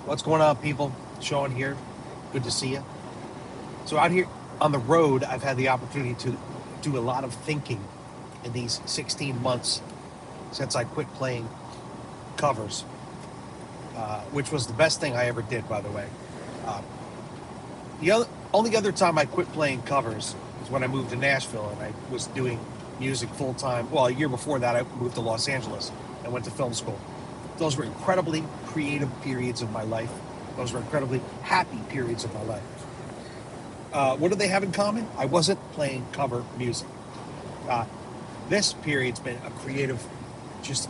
What's going on, people? Sean here. Good to see you. So, out here on the road, I've had the opportunity to do a lot of thinking in these 16 months since I quit playing covers, which was the best thing I ever did, by the way. Uh, only other time I quit playing covers was when I moved to Nashville and I was doing music full time. Well, a year before that, I moved to Los Angeles and went to film school. Those were incredibly creative periods of my life. Those were incredibly happy periods of my life. What do they have in common? I wasn't playing cover music. Uh, this period's been a creative, just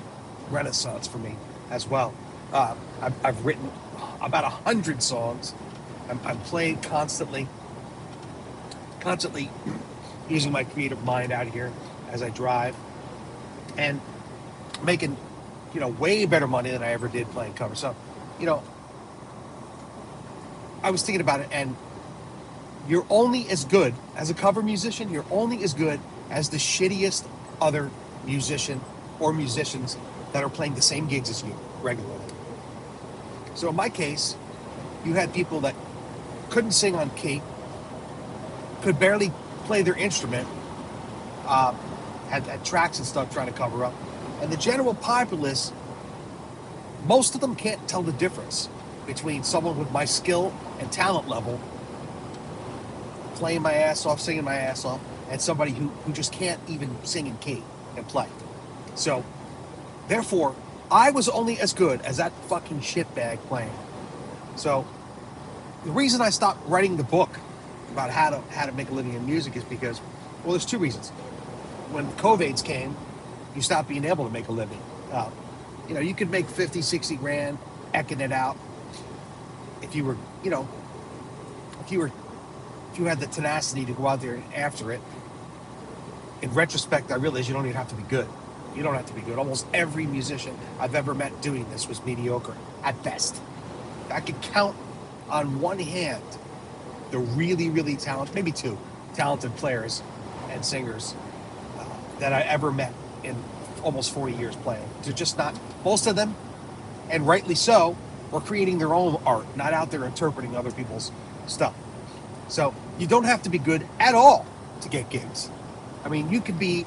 renaissance for me as well. I've written about 100 songs. I'm playing constantly using my creative mind out here as I drive, and making, way better money than I ever did playing cover. So, you know, I was thinking about it, and you're only as good as a cover musician. You're only as good as the shittiest other musician or musicians that are playing the same gigs as you regularly. So in my case, you had people that couldn't sing on key, could barely play their instrument, had tracks and stuff trying to cover up. And the general populace, most of them can't tell the difference between someone with my skill and talent level playing my ass off, singing my ass off, and somebody who just can't even sing in key and play. So, therefore, I was only as good as that fucking shitbag playing. So, the reason I stopped writing the book about how to make a living in music is because, well, there's two reasons. When COVIDs came, you stopped being able to make a living. You could make 50, 60 grand ecking it out if you were, if you had the tenacity to go out there after it. In retrospect, I realized you don't even have to be good. You don't have to be good. Almost every musician I've ever met doing this was mediocre at best. I could count on one hand the really, really talented, maybe two, talented players and singers that I ever met in almost 40 years playing. They're just not, most of them, and rightly so, were creating their own art, not out there interpreting other people's stuff. So you don't have to be good at all to get gigs. I mean, you could be,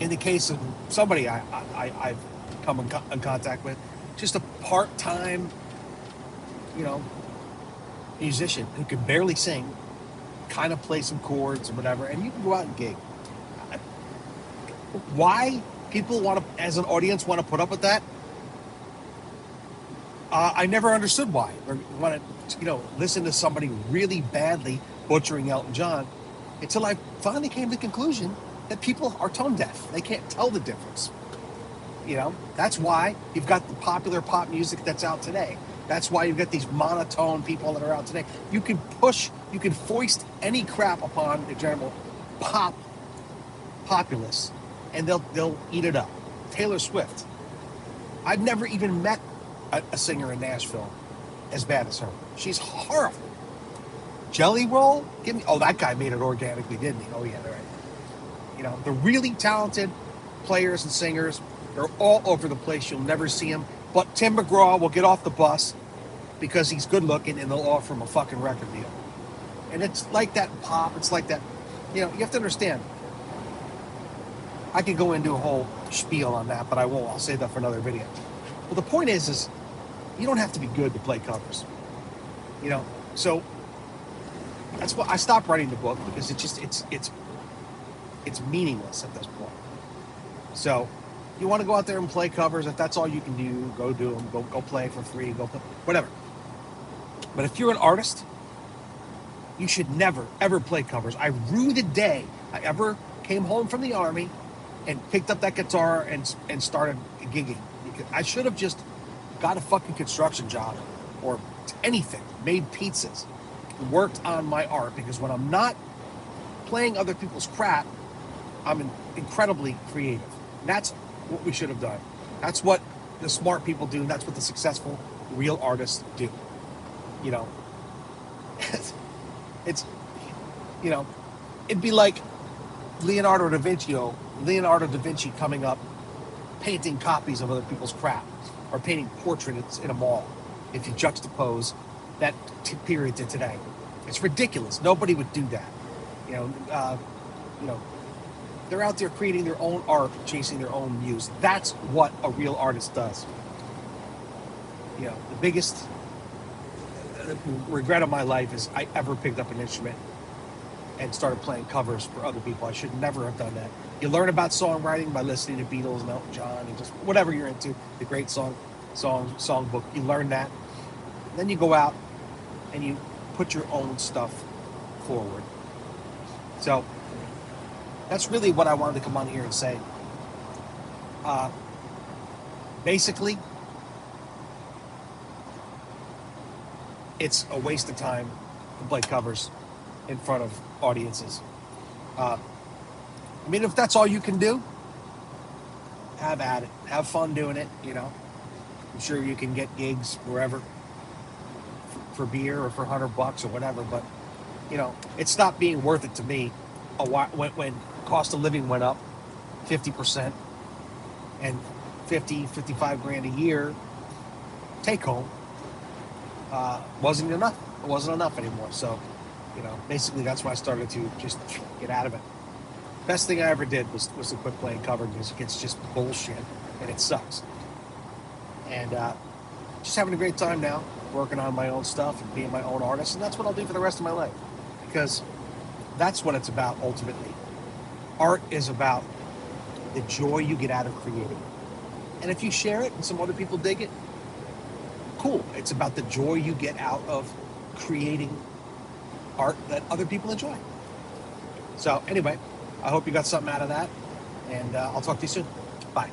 in the case of somebody I've come in contact with, just a part-time, musician who can barely sing, kind of play some chords or whatever, and you can go out and gig. Why people want to, as an audience, want to put up with that? I never understood why. Or want to, listen to somebody really badly butchering Elton John, until I finally came to the conclusion that people are tone deaf. They can't tell the difference. That's why you've got the popular pop music that's out today. That's why you've got these monotone people that are out today. You can foist any crap upon the general populace, and they'll eat it up. Taylor Swift. I've never even met a singer in Nashville as bad as her. She's horrible. Jelly Roll? That guy made it organically, didn't he? Oh yeah, right. The really talented players and singers, they're all over the place. You'll never see them. But Tim McGraw will get off the bus because he's good looking, and they'll offer him a fucking record deal. And it's like that in pop. It's like that. You have to understand. I could go into a whole spiel on that, but I won't. I'll save that for another video. Well, the point is you don't have to be good to play covers. So that's why I stopped writing the book, because it's meaningless at this point. So you want to go out there and play covers. If that's all you can do, go do them. Go play for free. Go play, whatever. But if you're an artist, you should never, ever play covers. I rue the day I ever came home from the Army and picked up that guitar and started gigging. I should have just got a fucking construction job or anything, made pizzas, worked on my art, because when I'm not playing other people's crap, I'm incredibly creative. And that's what we should have done. That's what the smart people do. And that's what the successful, real artists do. It's, it'd be like Leonardo da Vinci coming up, painting copies of other people's crap, or painting portraits in a mall. if you juxtapose that period to today. It's ridiculous. Nobody would do that. You know, you know, they're out there creating their own art, chasing their own muse. That's what a real artist does. You know, the biggest regret of my life is I ever picked up an instrument and started playing covers for other people. I should never have done that. You learn about songwriting by listening to Beatles and Elton John and just whatever you're into, the great songbook. You learn that. Then you go out and you put your own stuff forward. So that's really what I wanted to come on here and say. Basically, it's a waste of time to play covers in front of audiences. I mean, if that's all you can do, have at it. Have fun doing it, you know. I'm sure you can get gigs wherever for beer or for $100 or whatever, but, you know, it stopped being worth it to me when cost of living went up 50% and 55 grand a year take home wasn't enough. It wasn't enough anymore. So, you know, basically that's when I started to just get out of it. Best thing I ever did was to quit playing cover music. It's just bullshit and it sucks. And just having a great time now, working on my own stuff and being my own artist, and that's what I'll do for the rest of my life, because that's what it's about ultimately. Art is about the joy you get out of creating. And if you share it and some other people dig it, cool. It's about the joy you get out of creating art that other people enjoy. So anyway, I hope you got something out of that, and I'll talk to you soon. Bye.